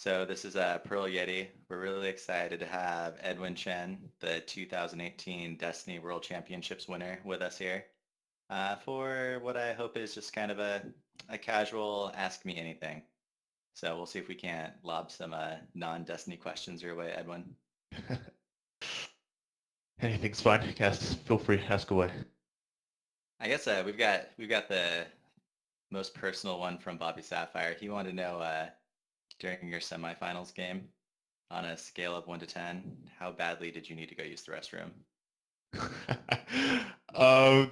So this is Pearl Yeti. We're really excited to have Edwin Chen, the 2018 Destiny World Championships winner, with us here for what I hope is just kind of a casual Ask Me Anything. So we'll see if we can't lob some non-Destiny questions your way, Edwin. Anything's fine. Yes, feel free. Ask away. I guess we've got the most personal one from Bobby Sapphire. He wanted to know during your semifinals game, on a scale of 1 to 10, how badly did you need to go use the restroom?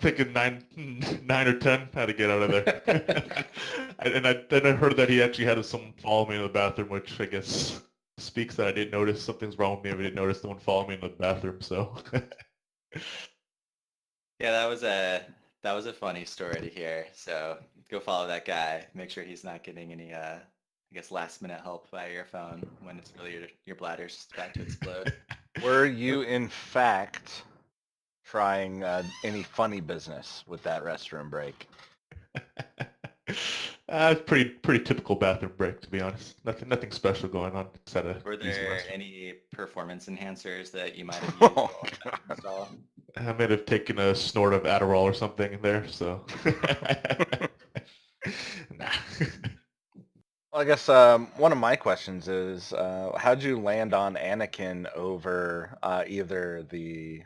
Thinking nine or 10. How to get out of there. Then I heard that he actually had someone follow me in the bathroom, which I guess speaks that I didn't notice something's wrong with me if I didn't notice someone follow me in the bathroom. So Yeah, that was a funny story to hear. So go follow that guy. Make sure he's not getting any I guess last minute help via your phone when it's really your bladder's just about to explode. Were you in fact trying any funny business with that restroom break? It's pretty typical bathroom break, to be honest. Nothing special going on. Just had a Were easy there restroom. any performance enhancers that you might have used Oh, while trying to install? I might have taken a snort of Adderall or something in there, so. Nah. Well, I guess one of my questions is, how'd you land on Anakin over either the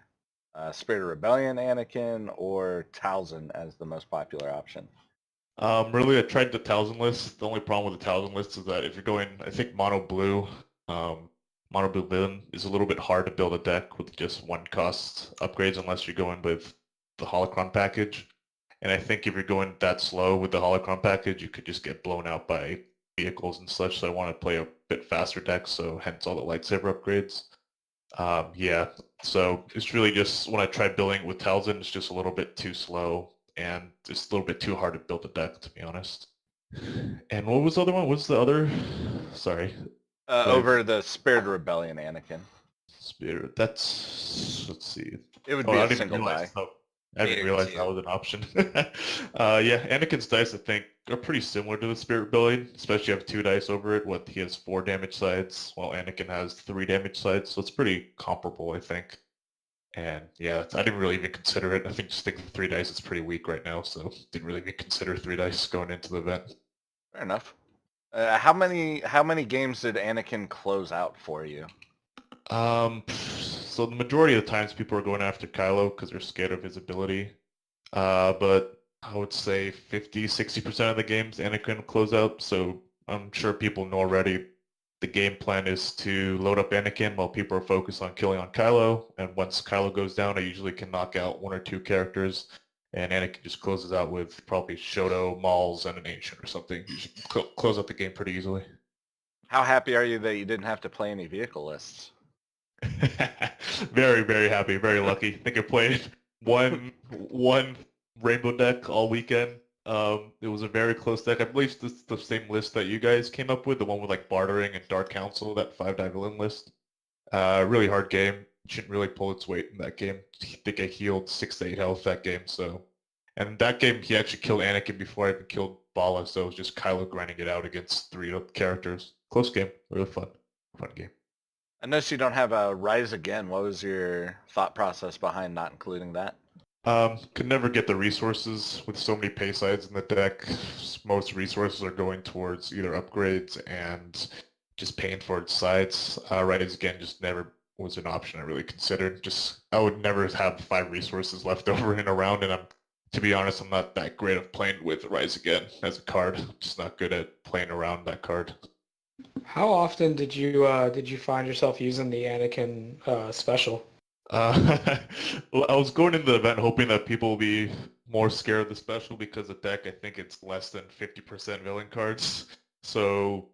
Spirit of Rebellion Anakin or Talzin as the most popular option? Really, I tried the Thousand list. The only problem with the Thousand list is that if you're going, I think um, mono blue villain is a little bit hard to build a deck with just one cost upgrades unless you're going with the Holocron package. And I think if you're going that slow with the Holocron package, you could just get blown out by vehicles and such. So I want to play a bit faster deck, so hence all the lightsaber upgrades. Yeah, so it's really just when I tried building it with Talzin, it's just a little bit too slow and it's a little bit too hard to build a deck, to be honest. And what was the other one? What's the other? Sorry, Over the Spirit of Rebellion Anakin. Spirit. Let's see. It would Oh, be I a didn't even single realize. die. Oh, I didn't Vader realize that 2. was an option. Yeah, Anakin's dice I think are pretty similar to the Spirit Rebellion, especially you have 2 dice over it. What he has 4 damage sides, while Anakin has 3 damage sides, so it's pretty comparable, I think. And yeah, I didn't really even consider it. I think just thinking 3 dice is pretty weak right now, so didn't really even consider 3 dice going into the event. Fair enough. How many games did Anakin close out for you? So the majority of the times people are going after Kylo because they're scared of his ability. But I would say 50, 60% of the games Anakin will close out, so I'm sure people know already the game plan is to load up Anakin while people are focused on killing on Kylo, and once Kylo goes down, I usually can knock out 1 or 2 characters, and Anakin just closes out with probably Shoto, Mauls, and an Ancient or something. You should close out the game pretty easily. How happy are you that you didn't have to play any vehicle lists? Very, very happy, very lucky. I think I played one rainbow deck all weekend. It was a very close deck. I believe it's the same list that you guys came up with, the one with like bartering and Dark Council, that 5-die villain list. Really hard game. Shouldn't really pull its weight in that game. I think I healed 6 to 8 health that game. So, and that game he actually killed Anakin before I even killed Bala. So it was just Kylo grinding it out against 3 characters. Close game. Really fun game. I noticed you don't have a Rise Again. What was your thought process behind not including that? Could never get the resources with so many pay sides in the deck. Most resources are going towards either upgrades and just paying for its sides. Rise Again just never was an option I really considered. Just I would never have 5 resources left over in a round, and to be honest, I'm not that great of playing with Rise Again as a card. I'm just not good at playing around that card. How often did you find yourself using the Anakin special? Well, I was going into the event hoping that people will be more scared of the special because the deck, I think it's less than 50% villain cards. So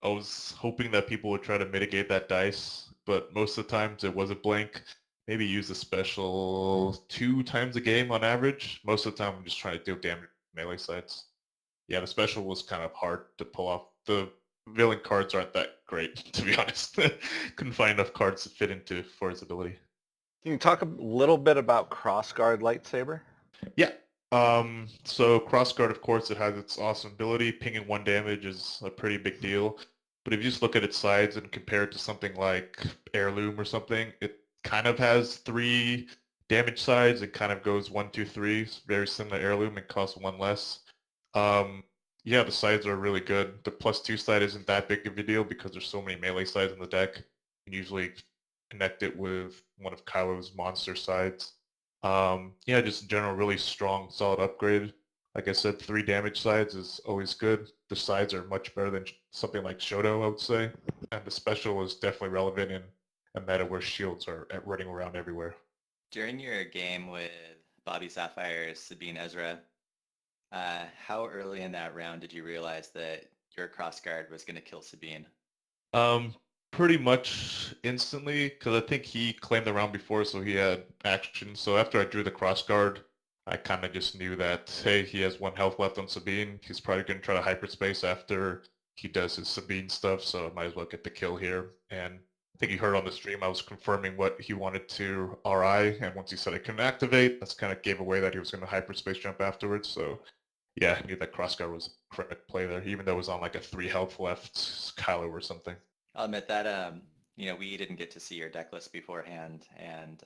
I was hoping that people would try to mitigate that dice, but most of the times it wasn't blank. Maybe use the special 2 times a game on average. Most of the time I'm just trying to deal damage melee sides. Yeah, the special was kind of hard to pull off. The villain cards aren't that great, to be honest. Couldn't find enough cards to fit into for his ability. Can you talk a little bit about Crossguard Lightsaber? Yeah. So Crossguard, of course, it has its awesome ability. Pinging 1 damage is a pretty big deal. But if you just look at its sides and compare it to something like Heirloom or something, it kind of has 3 damage sides. It kind of goes 1, 2, 3. It's very similar to Heirloom. It costs 1 less. Yeah, the sides are really good. The +2 side isn't that big of a deal because there's so many melee sides in the deck. You can usually connect it with one of Kylo's monster sides. Yeah, just in general, really strong, solid upgrade. Like I said, 3 damage sides is always good. The sides are much better than something like Shoto, I would say. And the special is definitely relevant in a meta where shields are running around everywhere. During your game with Bobby Sapphire, Sabine Ezra, how early in that round did you realize that your crossguard was going to kill Sabine? Um, Pretty much instantly, because I think he claimed the round before, so he had action. So after I drew the crossguard, I kind of just knew that, hey, he has 1 health left on Sabine. He's probably going to try to hyperspace after he does his Sabine stuff, so I might as well get the kill here. And I think he heard on the stream I was confirming what he wanted to RI, and once he said I couldn't activate, that's kind of gave away that he was going to hyperspace jump afterwards. So yeah, I knew that crossguard was a correct play there, even though it was on like a 3 health left Kylo or something. I'll admit that, we didn't get to see your deck list beforehand, and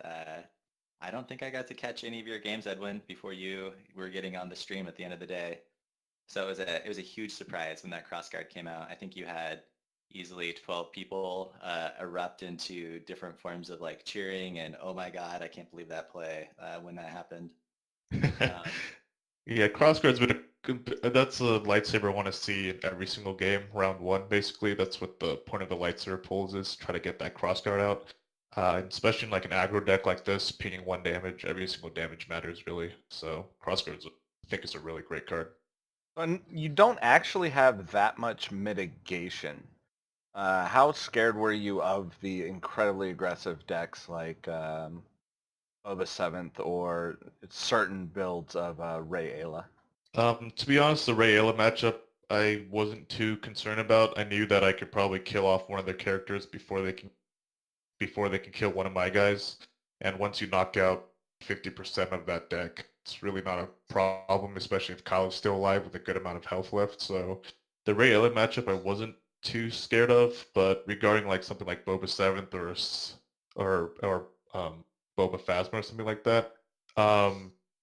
I don't think I got to catch any of your games, Edwin, before you were getting on the stream at the end of the day. So it was a huge surprise when that crossguard came out. I think you had easily 12 people erupt into different forms of like cheering and oh my god, I can't believe that play when that happened. Yeah, crossguard's been that's a lightsaber I want to see in every single game. Round 1, basically, that's what the point of the lightsaber pulls is, try to get that crossguard out. And especially in like an aggro deck like this, pinging 1 damage, every single damage matters really. So crossguards, I think, is a really great card. And you don't actually have that much mitigation. How scared were you of the incredibly aggressive decks like Boba 7th or certain builds of Rey Ayla? To be honest, the Rey Ayla matchup I wasn't too concerned about. I knew that I could probably kill off one of their characters before they can kill one of my guys. And once you knock out 50% of that deck, it's really not a problem, especially if Kyle's still alive with a good amount of health left. So the Rey Ayla matchup I wasn't too scared of, but regarding like something like Boba 7th or Boba Phasma or something like that,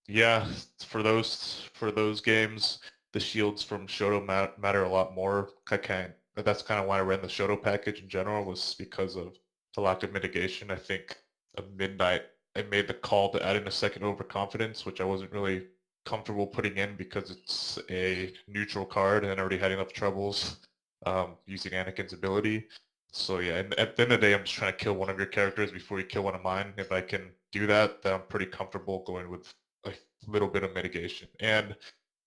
yeah, for those games, the shields from Shoto matter a lot more. That's kind of why I ran the Shoto package in general, was because of the lack of mitigation. I think at midnight I made the call to add in a second overconfidence, which I wasn't really comfortable putting in because it's a neutral card and I already had enough troubles using Anakin's ability. So yeah, and at the end of the day, I'm just trying to kill one of your characters before you kill one of mine. If I can do that, then I'm pretty comfortable going with a little bit of mitigation. And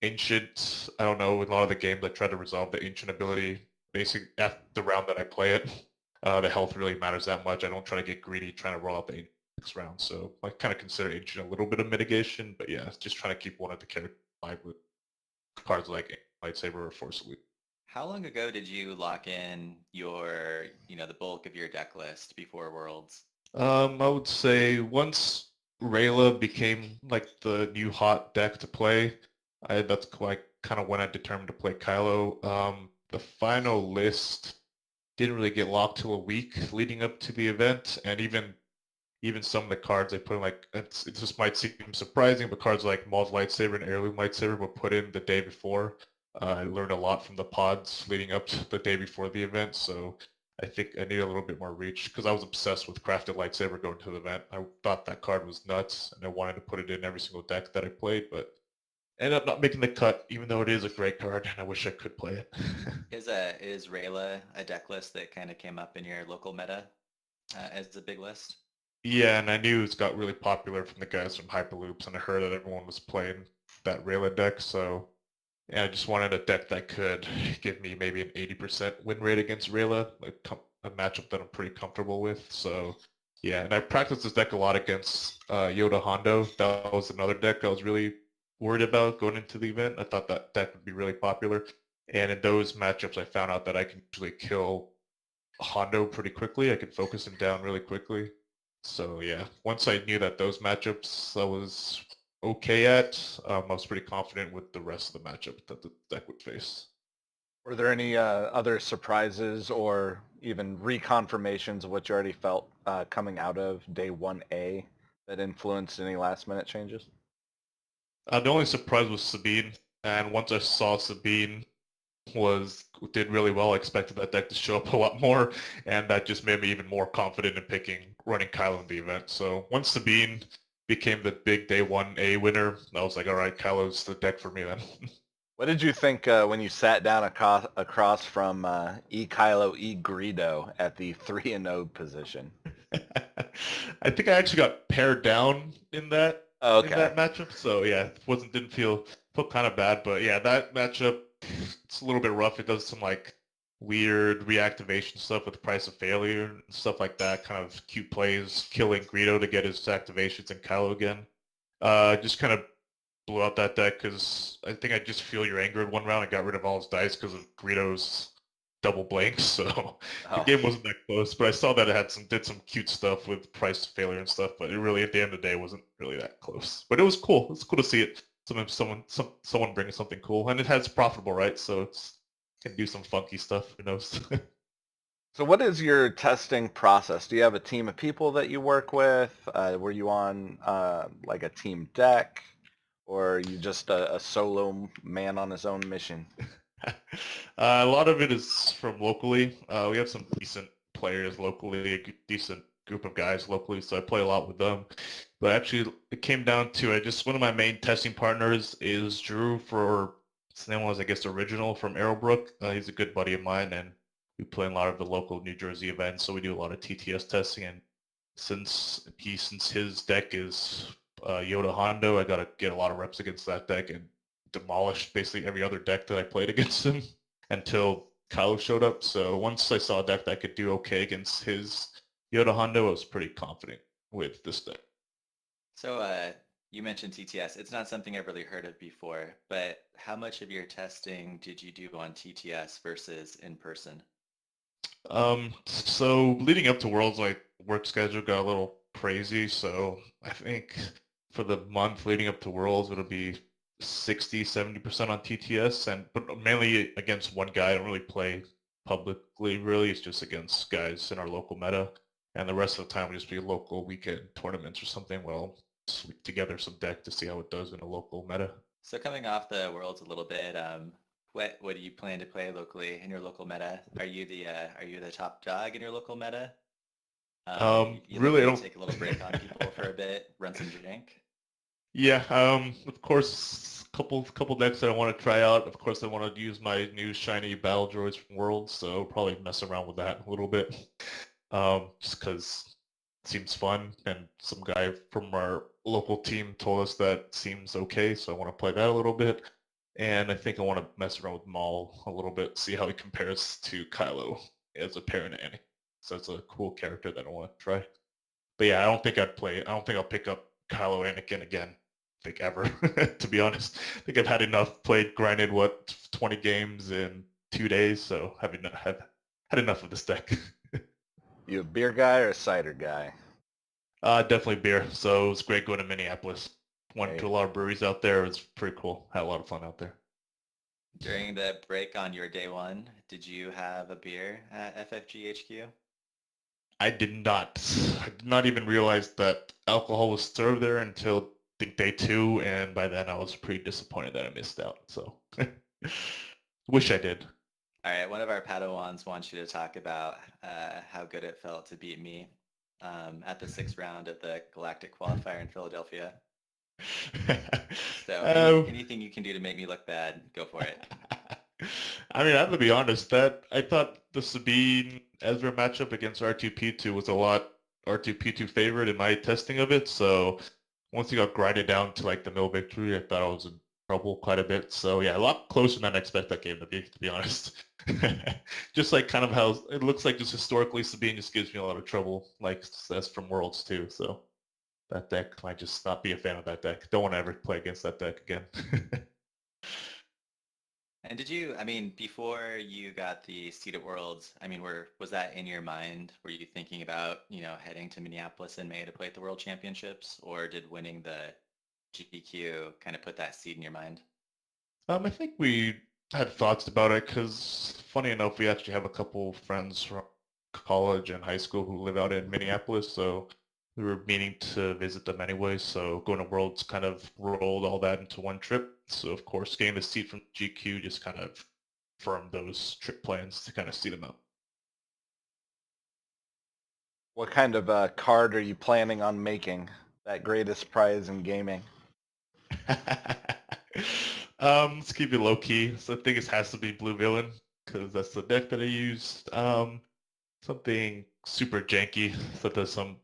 Ancient, I don't know, in a lot of the games I try to resolve the Ancient ability basically at the round that I play it. The health really matters that much. I don't try to get greedy trying to roll out the Ancient next round. So I kind of consider Ancient a little bit of mitigation, but yeah, just trying to keep one of the characters alive with cards like Lightsaber or Force Elite. How long ago did you lock in your, the bulk of your deck list before Worlds? I would say once Rayla became like the new hot deck to play, that's like kind of when I determined to play Kylo. The final list didn't really get locked till a week leading up to the event, and even some of the cards I put in, like it just might seem surprising, but cards like Maul's Lightsaber and Heirloom Lightsaber were put in the day before. I learned a lot from the pods leading up to the day before the event, so I think I need a little bit more reach because I was obsessed with Crafted Lightsaber going to the event. I thought that card was nuts, and I wanted to put it in every single deck that I played, but ended up not making the cut, even though it is a great card, and I wish I could play it. Is Rayla a deck list that kind of came up in your local meta as a big list? Yeah, and I knew it got really popular from the guys from Hyperloops, and I heard that everyone was playing that Rayla deck, so yeah, I just wanted a deck that could give me maybe an 80% win rate against Rayla, like a matchup that I'm pretty comfortable with. So yeah, and I practiced this deck a lot against Yoda Hondo. That was another deck I was really worried about going into the event. I thought that deck would be really popular. And in those matchups, I found out that I can usually kill Hondo pretty quickly. I could focus him down really quickly. So yeah, once I knew that those matchups I was okay at, I was pretty confident with the rest of the matchup that the deck would face. Were there any other surprises or even reconfirmations of what you already felt coming out of day 1A that influenced any last minute changes? The only surprise was Sabine, and once I saw Sabine did really well, I expected that deck to show up a lot more, and that just made me even more confident in running Kylo in the event. So once Sabine became the big day 1A winner, I was like, all right, Kylo's the deck for me then. What did you think when you sat down across from E Kylo E Greedo at the 3-0 position? I think I actually got pared down in that Okay. matchup. So yeah, didn't feel kind of bad, but yeah, that matchup it's a little bit rough. It does some like weird reactivation stuff with Price of Failure and stuff like that. Kind of cute plays, killing Greedo to get his activations and Kylo again. Just kind of blew out that deck because I think I just feel your anger in one round and got rid of all his dice because of Greedo's double blanks. So the game wasn't that close, but I saw that it did some cute stuff with Price of Failure and stuff, but it really at the end of the day wasn't really that close. But it was cool. It's cool to see it. Someone bringing something cool, and it has profitable, right? So it's can do some funky stuff. Who knows? So what is your testing process? Do you have a team of people that you work with? Were you on like a team deck? Or are you just a solo man on his own mission? A lot of it is from locally. We have some decent players locally, a decent group of guys locally, so I play a lot with them. But actually, it came down to one of my main testing partners is Drew his name was, I guess, Original from Arrowbrook. He's a good buddy of mine, and we play in a lot of the local New Jersey events, so we do a lot of TTS testing. And since his deck is Yoda Hondo, I got to get a lot of reps against that deck and demolished basically every other deck that I played against him until Kylo showed up. So once I saw a deck that could do okay against his Yoda Hondo, I was pretty confident with this deck. So you mentioned TTS. It's not something I've really heard of before, but how much of your testing did you do on TTS versus in person? So leading up to Worlds, my work schedule got a little crazy. So I think for the month leading up to Worlds, it'll be 60-70% on TTS, but mainly against one guy. I don't really play publicly, really. It's just against guys in our local meta. And the rest of the time will just be local weekend tournaments or something. Well, sleep together some deck to see how it does in a local meta. So coming off the Worlds a little bit, what do you plan to play locally in your local meta? Are you the top dog in your local meta? You Really, I looking to don't. take a little break on people for a bit, run some jank? Yeah, of course, couple decks that I want to try out. Of course, I want to use my new shiny battle droids from Worlds, so probably mess around with that a little bit. Just because it seems fun, and some guy from our local team told us that seems okay, so I want to play that a little bit. And I think I want to mess around with Maul a little bit, see how he compares to Kylo as a parent Anakin. So it's a cool character that I want to try. But yeah, I don't think I'll pick up Kylo Anakin again. I think ever, to be honest. I think I've had enough. Grinded 20 games in 2 days, so have had enough of this deck. You a beer guy or a cider guy? Definitely beer. So it was great going to Minneapolis. Went Hey. to a lot of breweries out there. It was pretty cool. Had a lot of fun out there. During the break on your day one, did you have a beer at FFG HQ? I did not. I did not even realize that alcohol was served there until I think day 2, and by then I was pretty disappointed that I missed out. So wish I did. All right, one of our Padawans wants you to talk about how good it felt to beat me at the 6th round of the Galactic Qualifier in Philadelphia. So anything you can do to make me look bad, go for it. I mean, I have to be honest, I thought the Sabine Ezra matchup against R2P2 was a lot R2P2 favorite in my testing of it. So once he got grinded down to like the mill victory, I thought I was in trouble quite a bit. So yeah, a lot closer than I expect that game to be honest. Just like kind of how it looks like just historically Sabine just gives me a lot of trouble, like that's from Worlds too. So that deck might just not be a fan of that deck. Don't want to ever play against that deck again. And before you got the seat at Worlds, was that in your mind? Were you thinking about, heading to Minneapolis in May to play at the World Championships, or did winning the GQ kind of put that seed in your mind? I think we had thoughts about it because, funny enough, we actually have a couple friends from college and high school who live out in Minneapolis, so we were meaning to visit them anyway. So going to Worlds kind of rolled all that into one trip. So of course, getting the seat from GQ just kind of firmed those trip plans to kind of see them out. What kind of card are you planning on making? That greatest prize in gaming? Let's keep it low key. So I think it has to be Blue Villain because that's the deck that I used. Something super janky that does some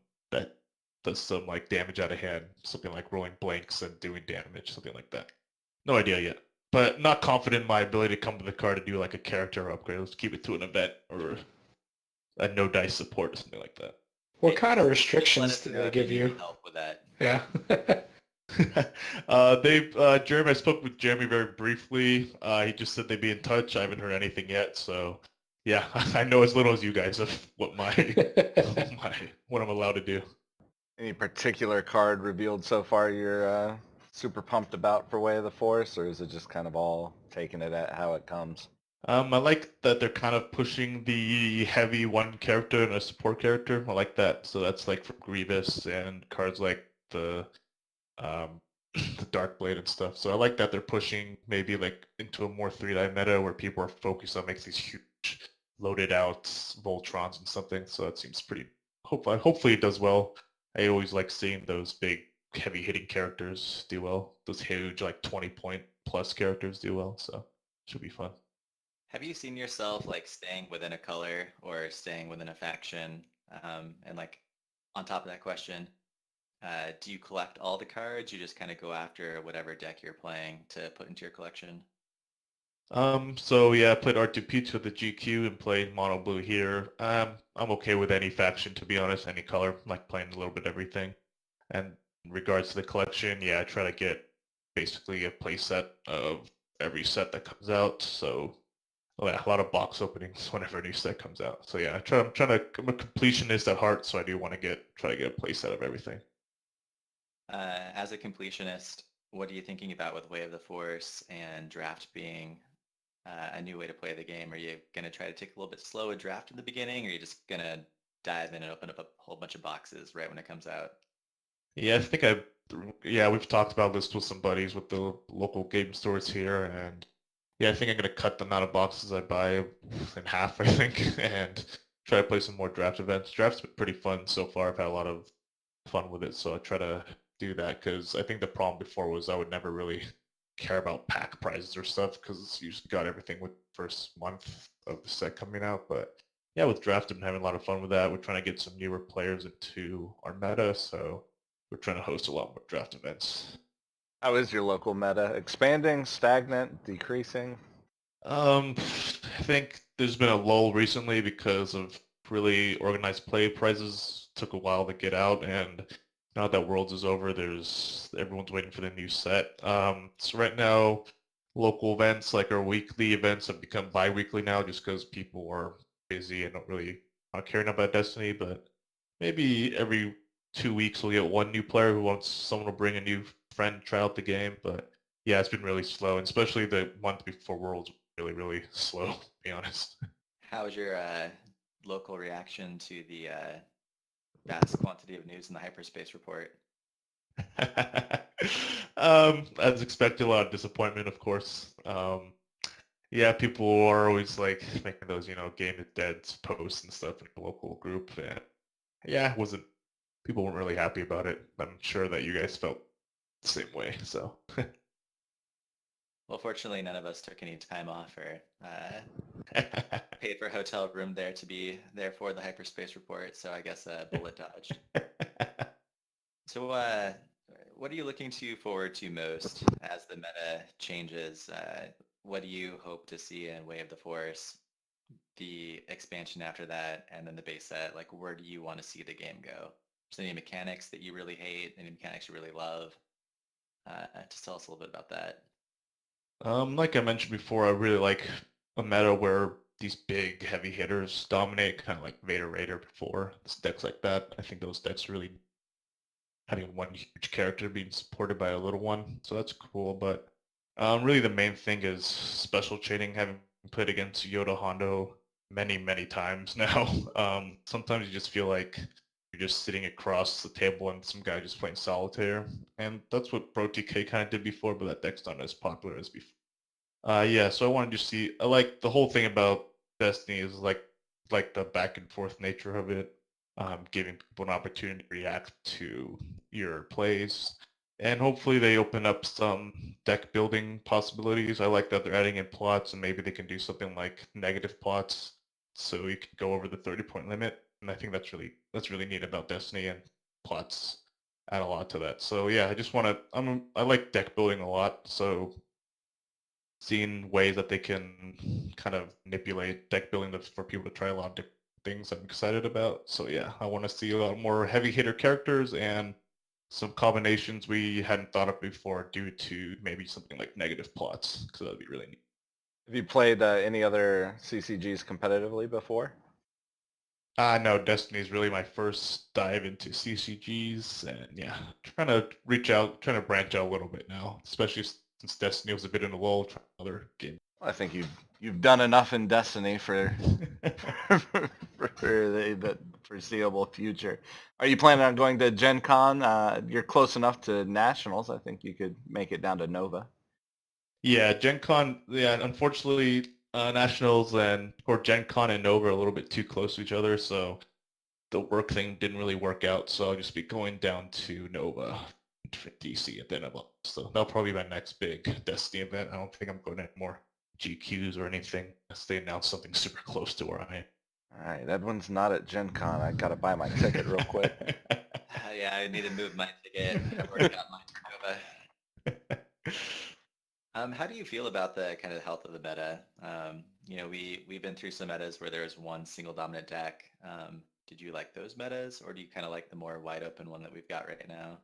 like damage out of hand. Something like rolling blanks and doing damage. Something like that. No idea yet. But not confident in my ability to come to the card to do like a character upgrade. Let's keep it to an event or a no dice support or something like that. What kind of Let restrictions us do know they if you give need you? any help with that. Yeah. Jeremy, I spoke with Jeremy very briefly. He just said they'd be in touch. I haven't heard anything yet, so yeah, I know as little as you guys of what what I'm allowed to do. Any particular card revealed so far you're super pumped about for Way of the Force, or is it just kind of all taking it at how it comes? I like that they're kind of pushing the heavy one character and a support character. I like that. So that's like for Grievous and cards like the the Dark Blade and stuff. So I like that they're pushing maybe like into a more 3-die meta where people are focused on makes these huge loaded out Voltrons and something. So that seems pretty. Hopefully it does well. I always like seeing those big heavy hitting characters do well. Those huge like 20-point plus characters do well. So should be fun. Have you seen yourself like staying within a color or staying within a faction? And like on top of that question, do you collect all the cards? You just kind of go after whatever deck you're playing to put into your collection? So yeah, I played R2P2 at the GQ and played Mono Blue here. I'm okay with any faction, to be honest, any color. I like playing a little bit of everything. And in regards to the collection, yeah, I try to get basically a play set of every set that comes out. So yeah, a lot of box openings whenever a new set comes out. So yeah, I'm a completionist at heart, so I do want to try to get a play set of everything. As a completionist, what are you thinking about with Way of the Force and draft being a new way to play the game? Are you going to try to take a little bit slow a draft in the beginning, or are you just going to dive in and open up a whole bunch of boxes right when it comes out? Yeah, we've talked about this with some buddies with the local game stores here, and yeah, I think I'm gonna cut the amount of boxes I buy in half, I think, and try to play some more draft events. Draft's been pretty fun so far. I've had a lot of fun with it, so I try to do that because I think the problem before was I would never really care about pack prizes or stuff because you just got everything with first month of the set coming out. But yeah, with draft, I'm having a lot of fun with that. We're trying to get some newer players into our meta, so we're trying to host a lot more draft events. How is your local meta? Expanding, stagnant, decreasing? I think there's been a lull recently because of really organized play prizes took a while to get out, and now that Worlds is over, everyone's waiting for the new set. So right now, local events like our weekly events have become bi-weekly now, just because people are busy and don't really not caring about Destiny. But maybe every 2 weeks we'll get one new player who wants someone to bring a new friend try out the game. But yeah, it's been really slow, and especially the month before Worlds really, really slow, to be honest. How's your local reaction to the vast quantity of news in the hyperspace report? As expected, a lot of disappointment, of course. Yeah, people are always like making those, game is dead posts and stuff in the local group, and yeah, people weren't really happy about it. I'm sure that you guys felt the same way, so. Well, fortunately, none of us took any time off or paid for a hotel room there to be there for the hyperspace report, so I guess bullet dodged. So what are you looking forward to most as the meta changes? What do you hope to see in Way of the Force, the expansion after that, and then the base set? Like, where do you want to see the game go? Is there any mechanics that you really hate, any mechanics you really love? Just tell us a little bit about that. Like I mentioned before, I really like a meta where these big heavy hitters dominate, kind of like Vader Raider before. It's decks like that. I think those decks really having one huge character being supported by a little one, so that's cool. But Really, the main thing is special chaining. Having played against Yoda Hondo many times now, sometimes you just feel like you're just sitting across the table and some guy just playing solitaire, and that's what Pro TK kind of did before, but that deck's not as popular as before. Yeah, so I wanted to see. I like the whole thing about Destiny is like the back and forth nature of it, giving people an opportunity to react to your plays, and hopefully they open up some deck building possibilities. I like that they're adding in plots, and maybe they can do something like negative plots, so you can go over the 30-point limit. And I think that's really neat about Destiny, and plots add a lot to that. So yeah, I just want to. I like deck building a lot, so seeing ways that they can kind of manipulate deck building for people to try a lot of different things I'm excited about. So yeah, I want to see a lot more heavy hitter characters and some combinations we hadn't thought of before due to maybe something like negative plots, because that'd be really neat. Have you played any other CCGs competitively before? No, Destiny is really my first dive into CCGs, and yeah, trying to trying to branch out a little bit now, especially since Destiny was a bit in a lull, trying other games. I think you've done enough in Destiny for for the foreseeable future. Are you planning on going to Gen Con? You're close enough to Nationals. I think you could make it down to Nova. Yeah, Gen Con, yeah, unfortunately, Nationals or Gen Con and Nova are a little bit too close to each other, so the work thing didn't really work out, so I'll just be going down to Nova for DC at the end of the month. So that'll probably be my next big Destiny event. I don't think I'm going to any more GQs or anything unless they announce something super close to where I am. All right, Edwin's not at Gen Con. I gotta buy my ticket real quick. Yeah, I need to move my ticket. I've already got mine for Nova. How do you feel about the kind of health of the meta? We've been through some metas where there's one single dominant deck. Did you like those metas, or do you kind of like the more wide open one that we've got right now?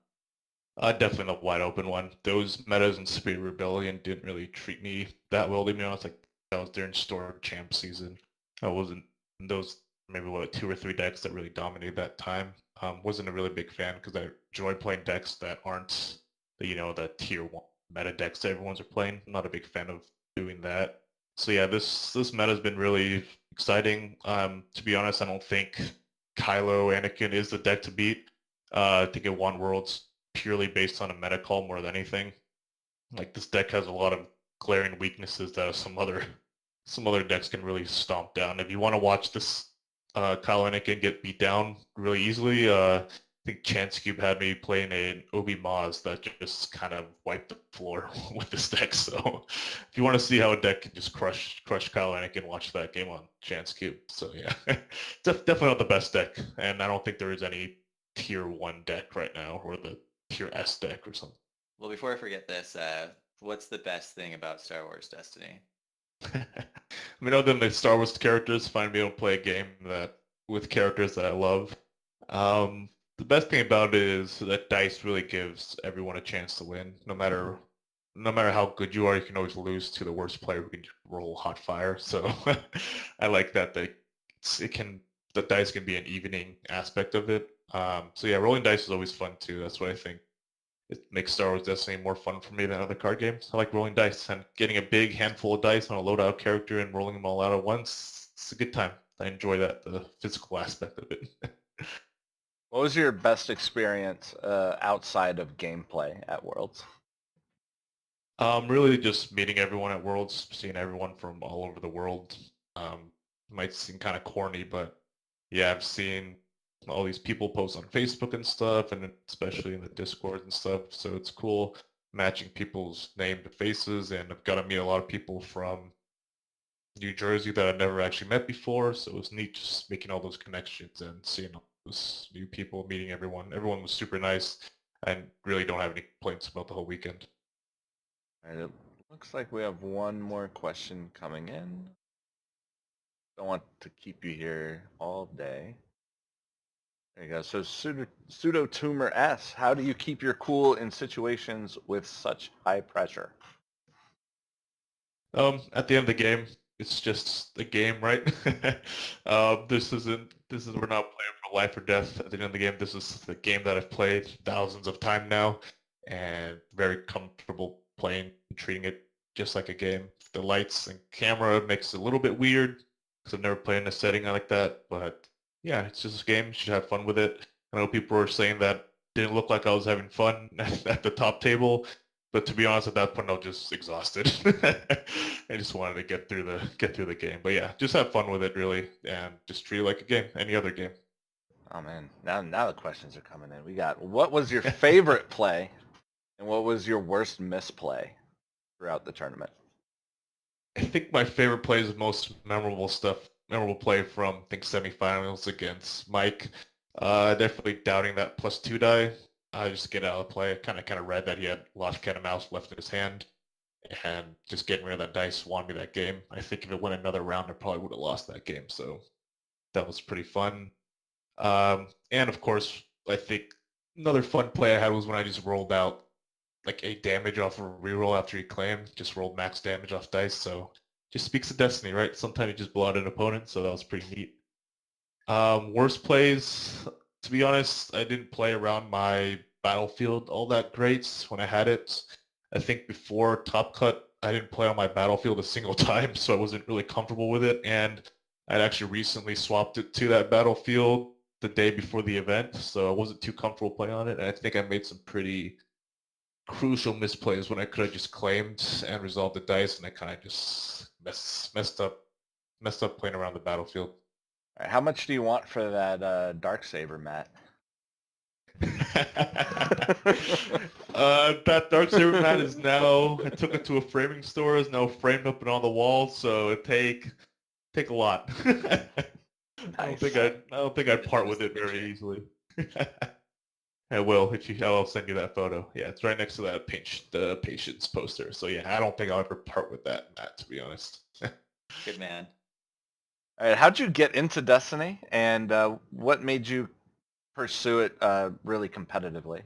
Definitely the wide open one. Those metas in Speed Rebellion didn't really treat me that well, to be honest. Like, that was during Store Champ season. I wasn't those maybe two or three decks that really dominated that time. Wasn't a really big fan because I enjoy playing decks that aren't the tier one meta decks that everyone's playing. I'm not a big fan of doing that. So yeah, this meta has been really exciting. To be honest, I don't think Kylo Anakin is the deck to beat. I think it won Worlds purely based on a meta call more than anything. Like, this deck has a lot of glaring weaknesses that some other decks can really stomp down. If you want to watch this Kylo Anakin get beat down really easily, I think Chance Cube had me playing an Obi Maz that just kind of wiped the floor with this deck. So if you want to see how a deck can just crush Kylo Anakin, watch that game on Chance Cube. So yeah, definitely not the best deck, and I don't think there is any tier 1 deck right now, or the tier S deck or something. Well, before I forget this, what's the best thing about Star Wars Destiny? I mean, other than the Star Wars characters, finally being able to play a game with characters that I love. The best thing about it is that DICE really gives everyone a chance to win. No matter how good you are, you can always lose to the worst player who can roll hot fire. So I like that the DICE can be an evening aspect of it. So yeah, rolling dice is always fun too. That's what I think it makes Star Wars Destiny more fun for me than other card games. I like rolling dice and getting a big handful of dice on a loadout character and rolling them all out at once. It's a good time. I enjoy that, the physical aspect of it. What was your best experience outside of gameplay at Worlds? Really just meeting everyone at Worlds, seeing everyone from all over the world. Might seem kind of corny, but yeah, I've seen all these people post on Facebook and stuff, and especially in the Discord and stuff. So it's cool matching people's name to faces, and I've got to meet a lot of people from New Jersey that I've never actually met before. So it was neat just making all those connections and seeing all those new people, meeting everyone. Everyone was super nice, and really don't have any complaints about the whole weekend. All right, it looks like we have one more question coming in. Don't want to keep you here all day. There you go. So pseudo tumor S, how do you keep your cool in situations with such high pressure? At the end of the game, it's just a game, right? We're not playing for life or death. At the end of the game, this is the game that I've played thousands of times now, and very comfortable playing, treating it just like a game. The lights and camera makes it a little bit weird because I've never played in a setting like that. But yeah, it's just a game. You should have fun with it. I know people were saying that didn't look like I was having fun at the top table, but to be honest, at that point, I was just exhausted. I just wanted to get through the game. But yeah, just have fun with it, really, and just treat it like a game, any other game. Oh man, now the questions are coming in. We got, what was your favorite play, and what was your worst misplay throughout the tournament? I think my favorite play is the most memorable play from I think semifinals against Mike. Definitely doubting that +2 die. I just get out of play. I kind of read that he had lost cat and mouse left in his hand, and just getting rid of that dice won me that game. I think if it went another round, I probably would have lost that game. So that was pretty fun. And of course, I think another fun play I had was when I just rolled out like 8 damage off of a reroll after he claimed, just rolled max damage off dice. So just speaks of destiny, right? Sometimes you just blow out an opponent, so that was pretty neat. Worst plays, to be honest, I didn't play around my battlefield all that great when I had it. I think before Top Cut, I didn't play on my battlefield a single time, so I wasn't really comfortable with it. And I'd actually recently swapped it to that battlefield the day before the event, so I wasn't too comfortable playing on it. And I think I made some pretty crucial misplays when I could have just claimed and resolved the dice, and I kind of just messed up playing around the battlefield. All right, how much do you want for that Darksaber, Matt? That Darksaber mat is now, I took it to a framing store, is now framed up and on the wall, so it take a lot. I don't think I'd part with it very easily. I will I'll send you that photo. Yeah, it's right next to that the patience poster. So yeah, I don't think I'll ever part with that, Matt, to be honest. Good man. All right, how'd you get into Destiny, and what made you pursue it really competitively?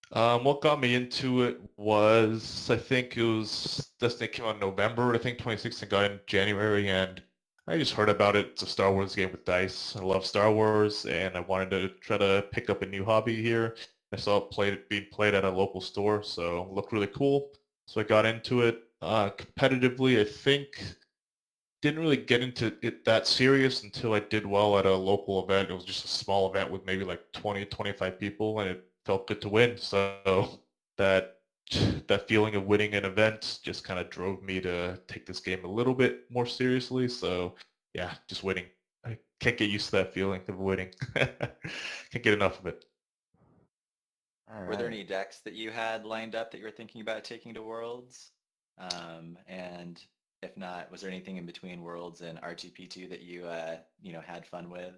What got me into it was, I think it was Destiny came out in November, I think 2016, got in January, and I just heard about it. It's a Star Wars game with dice. I love Star Wars, and I wanted to try to pick up a new hobby here. I saw it being played at a local store, so it looked really cool. So I got into it. Competitively, I think didn't really get into it that serious until I did well at a local event. It was just a small event with maybe like 20, 25 people, and it felt good to win. So that feeling of winning an event just kind of drove me to take this game a little bit more seriously. So yeah, just winning. I can't get used to that feeling of winning. Can't get enough of it. Were there any decks that you had lined up that you were thinking about taking to Worlds? And if not, was there anything in between Worlds and RTP2 that you had fun with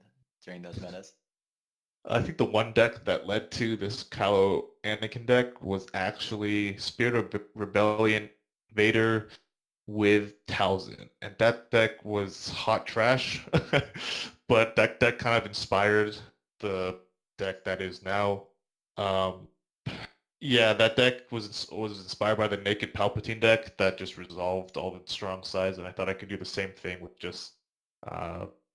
during those metas? I think the one deck that led to this Kylo Anakin deck was actually Spirit of Rebellion Vader with Talzin, and that deck was hot trash. But that deck kind of inspired the deck that is now. Yeah, that deck was inspired by the Naked Palpatine deck that just resolved all the strong sides, and I thought I could do the same thing with just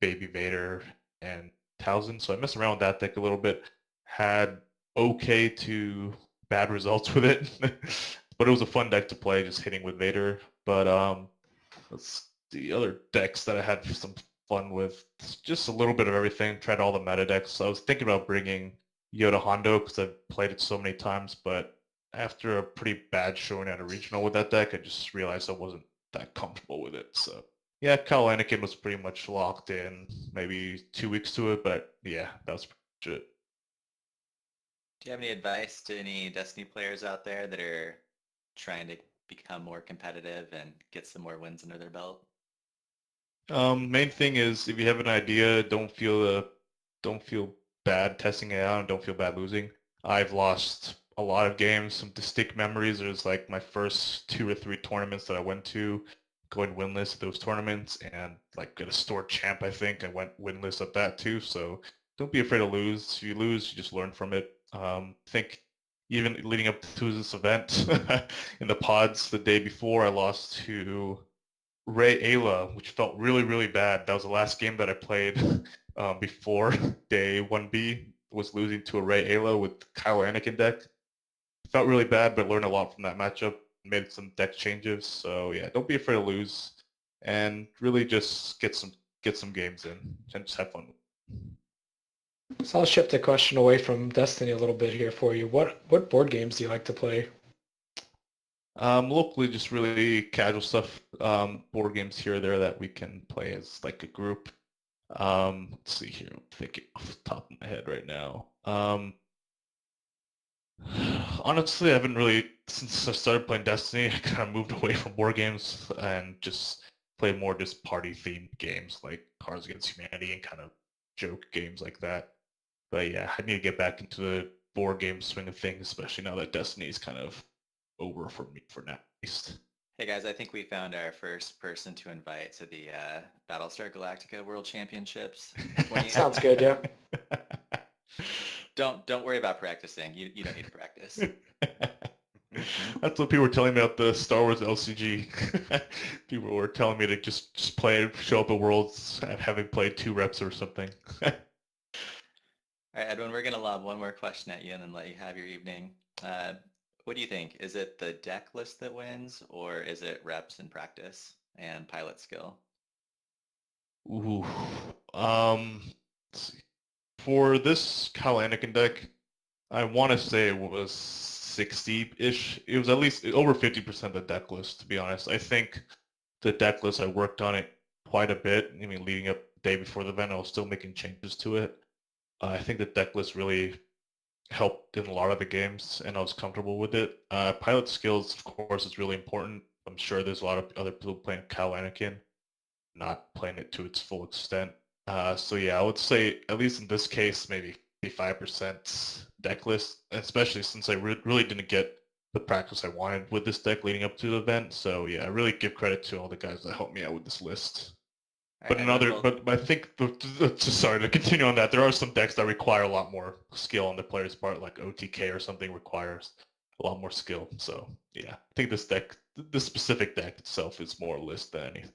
Baby Vader and Talzin. So I messed around with that deck a little bit, had okay to bad results with it, but it was a fun deck to play, just hitting with Vader. But let's see, other decks that I had some fun with, just a little bit of everything. Tried all the meta decks. So I was thinking about bringing Yoda Hondo because I've played it so many times, but after a pretty bad showing at a regional with that deck, I just realized I wasn't that comfortable with it. So yeah, Kylo Anakin was pretty much locked in, maybe 2 weeks to it, but yeah, that was pretty much it. Do you have any advice to any Destiny players out there that are trying to become more competitive and get some more wins under their belt? Main thing is if you have an idea, don't feel bad testing it out and don't feel bad losing. I've lost a lot of games, some distinct memories. There's like my first 2 or 3 tournaments that I went to, going winless at those tournaments, and like at a store champ, I think I went winless at that too. So don't be afraid to lose. If you lose, you just learn from it. Think even leading up to this event in the pods the day before, I lost to Ray Ayla, which felt really, really bad. That was the last game that I played before day 1B, was losing to a Ray Ayla with Kylo Anakin deck. felt really bad, but learned a lot from that matchup. Made some deck changes. So yeah, don't be afraid to lose, and really just get some games in and just have fun. So I'll shift the question away from Destiny a little bit here for you. What board games do you like to play? Locally, just really casual stuff. Board games here or there that we can play as like a group. Let's see here. I'm thinking off the top of my head right now. Honestly, I haven't really, since I started playing Destiny, I kind of moved away from board games and just play more just party-themed games like Cards Against Humanity and kind of joke games like that. But yeah, I need to get back into the board game swing of things, especially now that Destiny is kind of over for me for now, at least. Hey guys, I think we found our first person to invite to the Battlestar Galactica World Championships. Sounds good, yeah. Don't worry about practicing. You don't need to practice. That's what people were telling me about the Star Wars LCG. People were telling me to just play, show up at Worlds, having played 2 reps or something. All right, Edwin, we're going to lob one more question at you and then let you have your evening. What do you think? Is it the deck list that wins, or is it reps and practice and pilot skill? Ooh. Let's see. For this Kyle Anakin deck, I want to say it was 60-ish. It was at least over 50% the deck list, to be honest. I think the deck list, I worked on it quite a bit. I mean, leading up the day before the event, I was still making changes to it. I think the deck list really helped in a lot of the games, and I was comfortable with it. Pilot skills, of course, is really important. I'm sure there's a lot of other people playing Kyle Anakin, not playing it to its full extent. So yeah, I would say, at least in this case, maybe 55% deck list, especially since I really didn't get the practice I wanted with this deck leading up to the event. So yeah, I really give credit to all the guys that helped me out with this list. All right, But I think, sorry to continue on that, there are some decks that require a lot more skill on the player's part, like OTK or something requires a lot more skill. So yeah, I think this specific deck itself is more list than anything.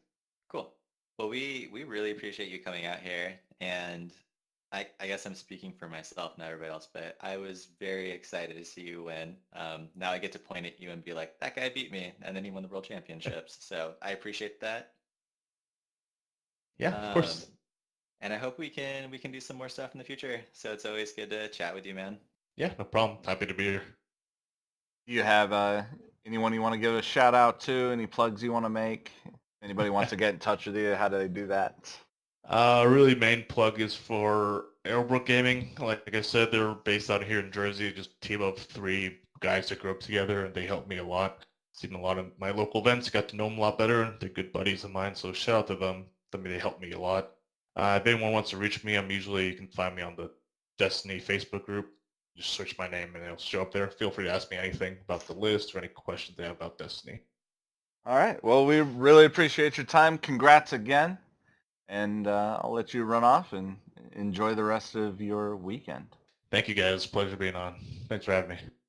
Cool. Well, we really appreciate you coming out here, and I guess I'm speaking for myself, not everybody else, but I was very excited to see you win. Now I get to point at you and be like, that guy beat me, and then he won the World Championships. So I appreciate that. Yeah, of course. And I hope we can do some more stuff in the future. So it's always good to chat with you, man. Yeah, no problem. Happy to be here. Do you have anyone you want to give a shout out to? Any plugs you want to make? Anybody wants to get in touch with you? How do they do that? Really main plug is for Arrowbrook Gaming. Like I said, they're based out here in Jersey, just a team of 3 guys that grew up together, and they helped me a lot. Seen a lot of my local events, got to know them a lot better. They're good buddies of mine, so shout out to them. I mean, they helped me a lot. If anyone wants to reach me, you can find me on the Destiny Facebook group. Just search my name and it'll show up there. Feel free to ask me anything about the list or any questions they have about Destiny. All right. Well, we really appreciate your time. Congrats again. And I'll let you run off and enjoy the rest of your weekend. Thank you guys. Pleasure being on. Thanks for having me.